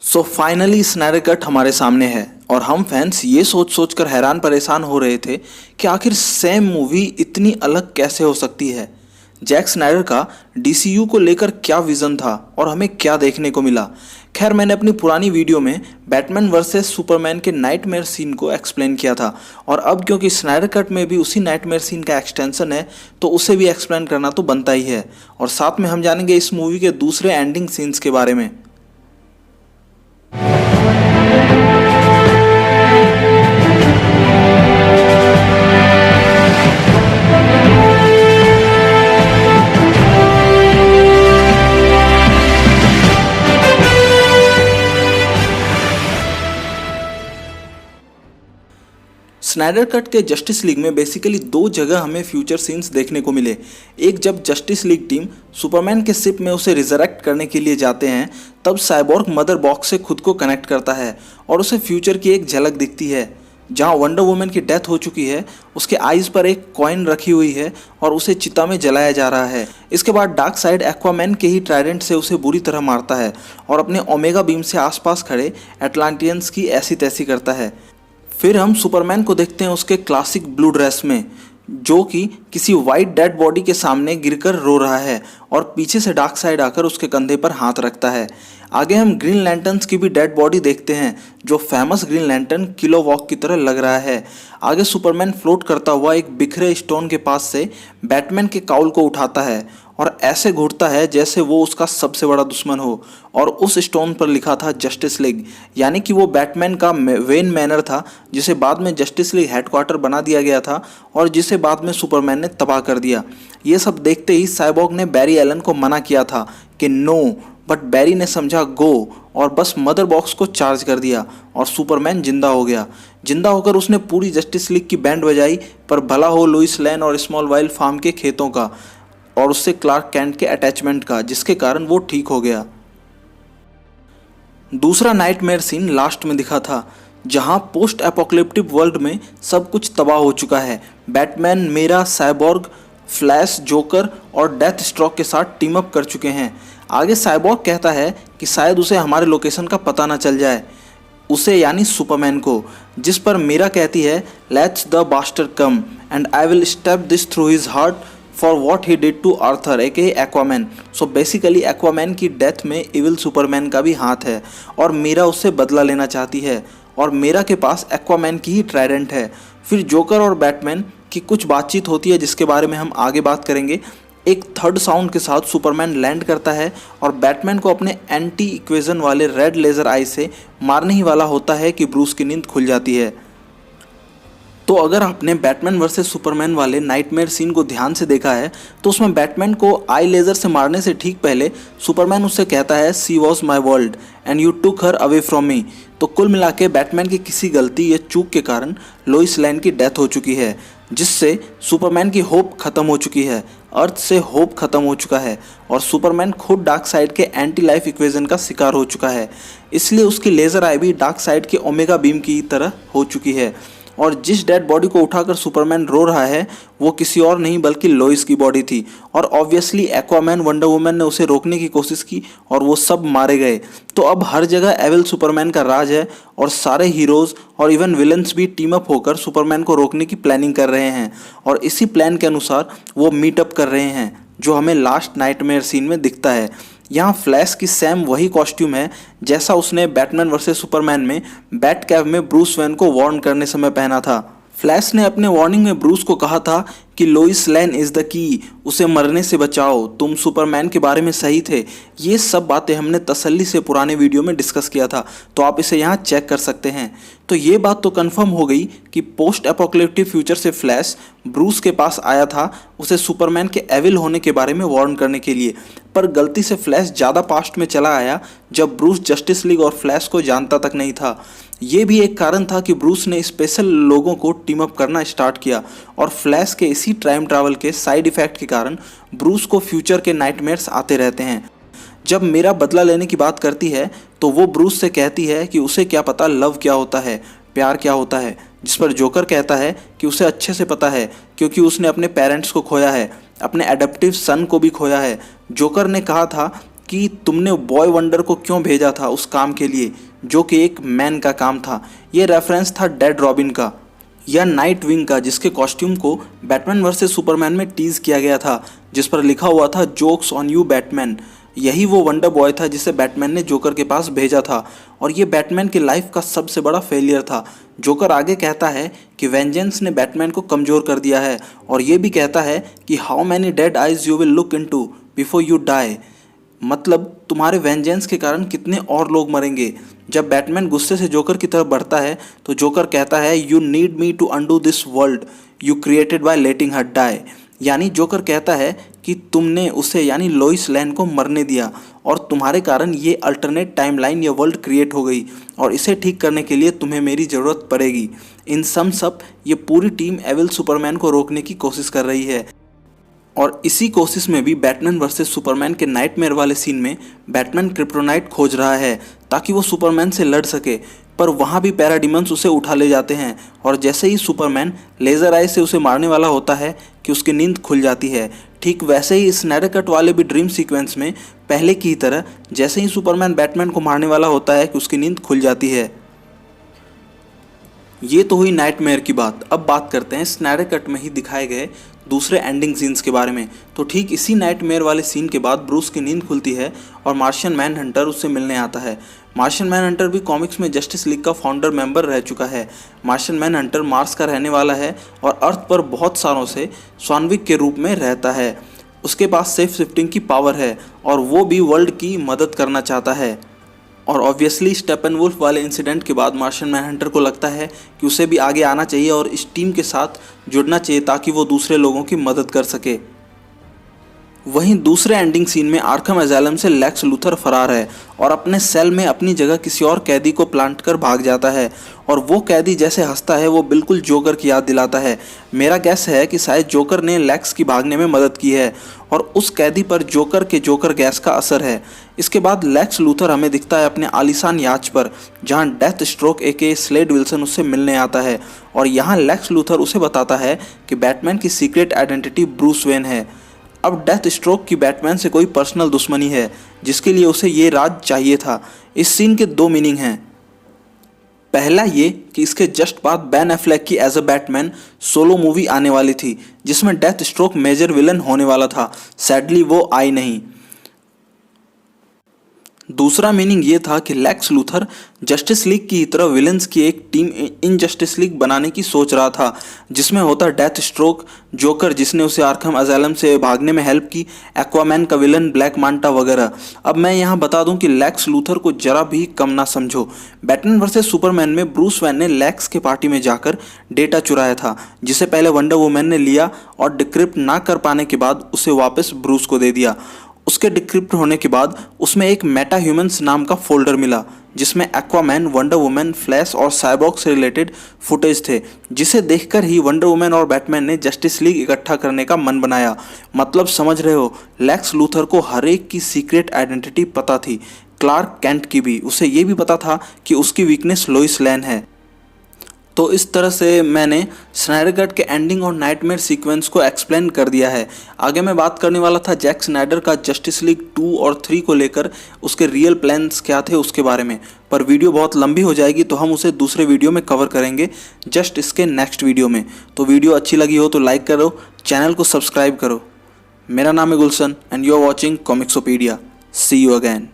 So finally Snyder cut हमारे सामने है और हम फैंस ये सोच सोच कर हैरान परेशान हो रहे थे कि आखिर सेम मूवी इतनी अलग कैसे हो सकती है। जैक स्नाइडर का डीसीयू को लेकर क्या विजन था और हमें क्या देखने को मिला। खैर, मैंने अपनी पुरानी वीडियो में बैटमैन वर्सेस सुपरमैन के नाइटमेयर सीन को एक्सप्लेन किया था और अब क्योंकि स्नाइडर कट में भी उसी नाइटमेयर सीन का एक्सटेंशन है तो उसे भी एक्सप्लेन करना तो बनता ही है। और साथ में हम जानेंगे इस मूवी के दूसरे एंडिंग सीन्स के बारे में। स्नाइडर कट के जस्टिस लीग में बेसिकली दो जगह हमें फ्यूचर सीन्स देखने को मिले। एक, जब जस्टिस लीग टीम सुपरमैन के शिप में उसे रिजरेक्ट करने के लिए जाते हैं तब साइबॉर्ग मदर बॉक्स से खुद को कनेक्ट करता है और उसे फ्यूचर की एक झलक दिखती है जहां वंडर वुमन की डेथ हो चुकी है। उसके आइज पर एक कॉइन रखी हुई है और उसे चिता में जलाया जा रहा है। इसके बाद डार्क साइड एक्वामैन के ही ट्राइडेंट से उसे बुरी तरह मारता है और अपने ओमेगा बीम से आसपास खड़े एटलांटियंस की ऐसी तैसी करता है। फिर हम सुपरमैन को देखते हैं उसके क्लासिक ब्लू ड्रेस में, जो कि किसी वाइट डेड बॉडी के सामने गिरकर रो रहा है और पीछे से डार्क साइड आकर उसके कंधे पर हाथ रखता है। आगे हम ग्रीन लैंटर्न्स की भी डेड बॉडी देखते हैं, जो फेमस ग्रीन लैंटर्न किलोवॉक की तरह लग रहा है। आगे सुपरमैन फ्लोट करता हुआ एक बिखरे स्टोन के पास से बैटमैन के काउल को उठाता है और ऐसे घूरता है जैसे वो उसका सबसे बड़ा दुश्मन हो और उस स्टोन पर लिखा था जस्टिस लीग, यानी कि वो बैटमैन का वेन मैनर था जिसे बाद में जस्टिस लीग हेडक्वार्टर बना दिया गया था और जिसे बाद में सुपरमैन ने तबाह कर दिया। ये सब देखते ही साइबॉर्ग ने बैरी एलन को मना किया था कि नो, बट बैरी ने समझा गो और बस मदर बॉक्स को चार्ज कर दिया और सुपरमैन जिंदा हो गया। जिंदा होकर उसने पूरी जस्टिस लीग की बैंड बजाई, पर भला हो लुइस लेन और स्मॉल वाइल्ड फार्म के खेतों का और उससे क्लार्क कैंट के अटैचमेंट का, जिसके कारण वो ठीक हो गया। दूसरा नाइटमेयर सीन लास्ट में दिखा था, जहां पोस्ट एपोकलिप्टिक वर्ल्ड में सब कुछ तबाह हो चुका है। बैटमैन, मेरा, साइबॉर्ग, फ्लैश, जोकर और डेथ स्ट्रोक के साथ टीम अप कर चुके हैं। आगे साइबॉर्ग कहता है कि शायद उसे हमारे लोकेशन का पता ना चल जाए, उसे यानी सुपरमैन को, जिस पर मीरा कहती है let's the bastard come and I will step this through his heart for what he did to Arthur aka Aquaman. So basically Aquaman की डेथ में इविल सुपरमैन का भी हाथ है और मीरा उससे बदला लेना चाहती है और मीरा के पास एक्वामैन की ही ट्राइडेंट है। फिर जोकर और बैटमैन की कुछ बातचीत होती है जिसके बारे में हम आगे बात करेंगे। एक थर्ड साउंड के साथ सुपरमैन लैंड करता है और बैटमैन को अपने एंटी इक्वेजन वाले रेड लेज़र आई से मारने ही वाला होता है कि ब्रूस की नींद खुल जाती है। तो अगर आपने बैटमैन वर्सेस सुपरमैन वाले नाइटमेयर सीन को ध्यान से देखा है तो उसमें बैटमैन को आई लेज़र से मारने से ठीक पहले सुपरमैन उससे कहता है she was my world and you took her away from me. तो कुल मिला के बैटमैन की किसी गलती या चूक के कारण लोइस लेन की डेथ हो चुकी है, जिससे सुपरमैन की होप खत्म हो चुकी है, अर्थ से होप खत्म हो चुका है और सुपरमैन खुद डार्क साइड के एंटी लाइफ इक्वेजन का शिकार हो चुका है। इसलिए उसकी लेज़र आई भी डार्क साइड के ओमेगा बीम की तरह हो चुकी है और जिस डेड बॉडी को उठाकर सुपरमैन रो रहा है वो किसी और नहीं बल्कि लोइस की बॉडी थी। और ऑब्वियसली एक्वामैन, वंडर वुमन ने उसे रोकने की कोशिश की और वो सब मारे गए। तो अब हर जगह एविल सुपरमैन का राज है और सारे हीरोज़ और इवन विलन्स भी टीम अप होकर सुपरमैन को रोकने की प्लानिंग कर रहे हैं और इसी प्लान के अनुसार वो मीटअप कर रहे हैं, जो हमें लास्ट नाइटमेयर सीन में दिखता है। यहाँ फ्लैश की सेम वही कॉस्ट्यूम है जैसा उसने बैटमैन वर्सेस सुपरमैन में बैट कैव में ब्रूस वेन को वार्न करने समय पहना था। फ्लैश ने अपने वार्निंग में ब्रूस को कहा था कि Lois Lane is the key, उसे मरने से बचाओ, तुम सुपरमैन के बारे में सही थे। ये सब बातें हमने तसल्ली से पुराने वीडियो में डिस्कस किया था, तो आप इसे यहाँ चेक कर सकते हैं। तो ये बात तो कंफर्म हो गई कि पोस्ट एपोकलिप्टिक फ्यूचर से फ्लैश ब्रूस के पास आया था उसे सुपरमैन के एविल होने के बारे में वार्न करने के लिए, पर गलती से फ्लैश ज़्यादा पास्ट में चला आया जब ब्रूस जस्टिस लीग और फ्लैश को जानता तक नहीं था। ये भी एक कारण था कि ब्रूस ने स्पेशल लोगों को टीम अप करना स्टार्ट किया और फ्लैश के इसी टाइम ट्रैवल के साइड इफेक्ट के कारण ब्रूस को फ्यूचर के नाइटमेयर्स आते रहते हैं। जब मीरा बदला लेने की बात करती है तो वो ब्रूस से कहती है कि उसे क्या पता लव क्या होता है, प्यार क्या होता है, जिस पर जोकर कहता है कि उसे अच्छे से पता है क्योंकि उसने अपने पेरेंट्स को खोया है, अपने एडप्टिव सन को भी खोया है। जोकर ने कहा था कि तुमने बॉय वंडर को क्यों भेजा था उस काम के लिए जो कि एक मैन का काम था। ये रेफरेंस था डेड रॉबिन का या नाइट विंग का, जिसके कॉस्ट्यूम को बैटमैन वर्सेस सुपरमैन में टीज किया गया था, जिस पर लिखा हुआ था जोक्स ऑन यू बैटमैन। यही वो वंडर बॉय था जिसे बैटमैन ने जोकर के पास भेजा था और ये बैटमैन की लाइफ का सबसे बड़ा फेलियर था। जोकर आगे कहता है कि वेंजेंस ने बैटमैन को कमज़ोर कर दिया है और ये भी कहता है कि how many dead eyes you will look into before you die, मतलब तुम्हारे वेंजेंस के कारण कितने और लोग मरेंगे। जब बैटमैन गुस्से से जोकर की तरफ बढ़ता है तो जोकर कहता है you need me to undo this world you created by letting her die, यानी जोकर कहता है कि तुमने उसे यानी लोइस लेन को मरने दिया और तुम्हारे कारण ये अल्टरनेट टाइमलाइन या वर्ल्ड क्रिएट हो गई और इसे ठीक करने के लिए तुम्हें मेरी ज़रूरत पड़ेगी। इन सम्स अप ये पूरी टीम एविल सुपरमैन को रोकने की कोशिश कर रही है और इसी कोशिश में भी बैटमैन वर्सेस सुपरमैन के नाइटमेयर वाले सीन में बैटमैन क्रिप्टोनाइट खोज रहा है ताकि वो सुपरमैन से लड़ सके, पर वहाँ भी पैराडिमंस उसे उठा ले जाते हैं और जैसे ही सुपरमैन लेज़र आई से उसे मारने वाला होता है कि उसकी नींद खुल जाती है। ठीक वैसे ही स्नाइडर कट वाले भी ड्रीम सीक्वेंस में पहले की ही तरह जैसे ही सुपरमैन बैटमैन को मारने वाला होता है कि उसकी नींद खुल जाती है। ये तो हुई नाइटमेयर की बात। अब बात करते हैं स्नाइडर कट में ही दिखाए गए दूसरे एंडिंग सीन्स के बारे में। तो ठीक इसी नाइटमेयर वाले सीन के बाद ब्रूस की नींद खुलती है और मार्शियन मैन हंटर उससे मिलने आता है। मार्शियन मैन हंटर भी कॉमिक्स में जस्टिस लीग का फाउंडर मेंबर रह चुका है। मार्शियन मैन हंटर मार्स का रहने वाला है और अर्थ पर बहुत सालों से स्वानविक के रूप में रहता है। उसके पास सेफ शिफ्टिंग की पावर है और वो भी वर्ल्ड की मदद करना चाहता है। और ऑब्वियसली स्टेपनवुल्फ वाले इंसिडेंट के बाद मार्शियन मैनहंटर को लगता है कि उसे भी आगे आना चाहिए और इस टीम के साथ जुड़ना चाहिए ताकि वो दूसरे लोगों की मदद कर सके। वहीं दूसरे एंडिंग सीन में आर्खम एजाइलम से लेक्स लूथर फरार है और अपने सेल में अपनी जगह किसी और कैदी को प्लांट कर भाग जाता है और वो कैदी जैसे हंसता है वो बिल्कुल जोकर की याद दिलाता है। मेरा गैस है कि शायद जोकर ने लेक्स की भागने में मदद की है और उस कैदी पर जोकर के जोकर गैस का असर है। इसके बाद लेक्स लूथर हमें दिखता है अपने आलीशान याच पर जहां डेथ स्ट्रोक एके स्लेड विल्सन उससे मिलने आता है और यहाँ लेक्स लूथर उसे बताता है कि बैटमैन की सीक्रेट आइडेंटिटी ब्रूस वेन है। अब डेथ स्ट्रोक की बैटमैन से कोई पर्सनल दुश्मनी है जिसके लिए उसे ये राज चाहिए था। इस सीन के दो मीनिंग हैं। पहला ये कि इसके जस्ट बाद बैन एफ्लेक की as a Batman solo movie आने वाली थी जिसमें डेथ स्ट्रोक मेजर विलन होने वाला था। सैडली वो आई नहीं। दूसरा मीनिंग ये था कि लेक्स लूथर जस्टिस लीग की तरह विलन्स की एक टीम इन जस्टिस लीग बनाने की सोच रहा था जिसमें होता डेथ स्ट्रोक, जोकर जिसने उसे आर्खम अजाइलम से भागने में हेल्प की, एक्वामैन का विलन ब्लैक मांटा वगैरह। अब मैं यहाँ बता दूं कि लेक्स लूथर को जरा भी कम ना समझो। बैटमैन वर्सेस सुपरमैन में ब्रूस वैन ने लेक्स के पार्टी में जाकर डेटा चुराया था जिसे पहले वंडर वुमैन ने लिया और डिक्रिप्ट ना कर पाने के बाद उसे वापस ब्रूस को दे दिया। उसके डिक्रिप्ट होने के बाद उसमें एक मेटा ह्यूमंस नाम का फोल्डर मिला जिसमें एक्वामैन, वंडर वुमैन, फ्लैश और साइबॉर्ग से रिलेटेड फुटेज थे जिसे देखकर ही वंडर वुमैन और बैटमैन ने जस्टिस लीग इकट्ठा करने का मन बनाया। मतलब समझ रहे हो, लेक्स लूथर को हर एक की सीक्रेट आइडेंटिटी पता थी। क्लार्क कैंट की भी। उसे ये भी पता था कि उसकी वीकनेस लोइस लेन है। तो इस तरह से मैंने स्नाइडर कट के एंडिंग और नाइटमेयर सीक्वेंस को एक्सप्लेन कर दिया है। आगे मैं बात करने वाला था जैक स्नाइडर का जस्टिस लीग 2 और 3 को लेकर उसके रियल प्लान्स क्या थे उसके बारे में, पर वीडियो बहुत लंबी हो जाएगी तो हम उसे दूसरे वीडियो में कवर करेंगे जस्ट इसके नेक्स्ट वीडियो में। तो वीडियो अच्छी लगी हो तो लाइक करो, चैनल को सब्सक्राइब करो। मेरा नाम है Gulshan and you are watching Comicsopedia. See you again.